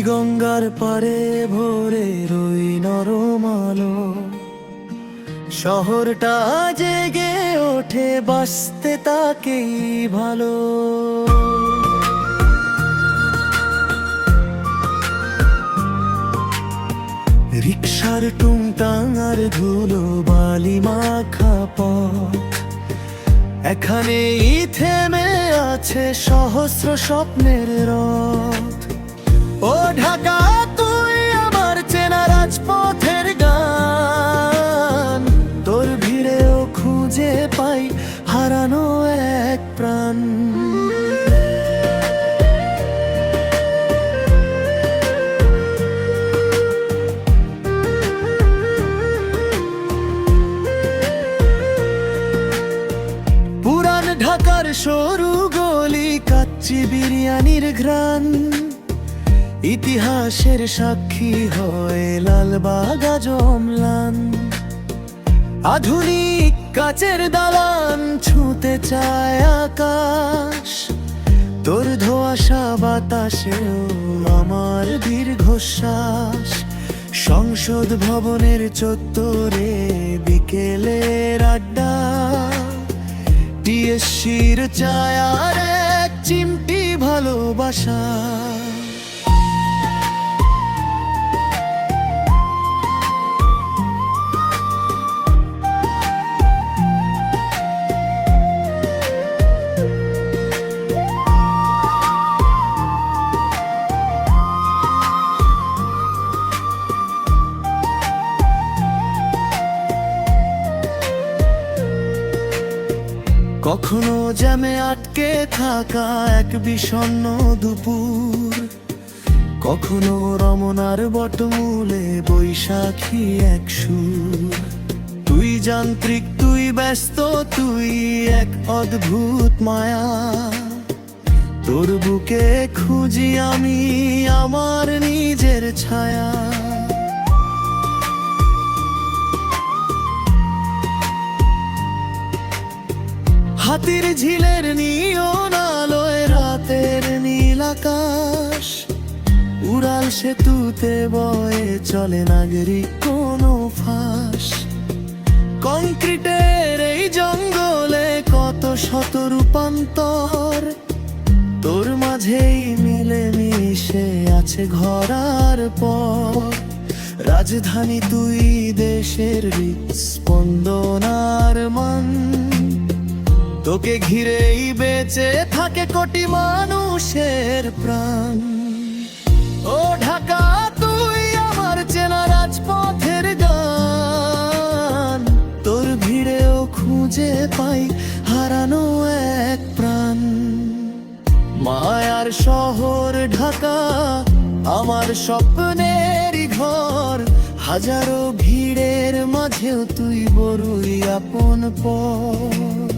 গঙ্গার পারে ভোরে রই নরম আলো, শহরটা জেগে ওঠে বাঁচতে তাকেই ভালো। রিকশার টুংটাং আর ধুলো বালি মাখা পথ, এখানেই থেমে আছে সহস্র স্বপ্নের রথ। ও ঢাকা তুই আমার চেনা রাজপথের গান, তোর ভিড়েও খুঁজে পাই হারানো এক প্রাণ। পুরান ঢাকার সরু গলি, কাচ্চি বিরিয়ানির ঘ্রাণ, ইতিহাসের সাক্ষী হয় লালবাগ জমলান। আধুনিক কাচের দালান ছুঁতে চায় আকাশ, তোর ধোঁয়াশা বাতাসেও আমার দীর্ঘশ্বাস। সংসদ ভবনের চত্বরে বিকেলের আড্ডা, টিএসসির ছায়ার এক চিমটি ভালোবাসা। কখনো জ্যামে আটকে থাকা এক বিষণ্ণ দুপুর, কখনো রমনার বটমূলে বৈশাখী এক সুর। তুই যান্ত্রিক, তুই ব্যস্ত, তুই এক অদ্ভুত মায়া, তোর বুকে খুঁজি আমি আমার নিজের ছায়া। হাতির ঝিলের নিয়ন আলোয় রাতের নীল আকাশ, উড়াল সেতুতে বয়ে চলে নাগরিক কোনো ফাঁস। কংক্রিটের এই জঙ্গলে কত শত রূপান্তর, তোর মাঝেই মিলে মিশে আছে ঘর আর পর। রাজধানী তুই দেশের হৃদস্পন্দন আর মান, তোকে ঘিরেই বেঁচে থাকে কোটি মানুষের প্রাণ। ও ঢাকা তুই আমার চেনা রাজপথের গান, তোর ভিড়েও খুঁজে পাই হারানো এক প্রাণ। মায়ার শহর ঢাকা আমার স্বপ্নেরই ঘর, হাজারো ভিড়ের মাঝেও তুই বড়ই আপন পর।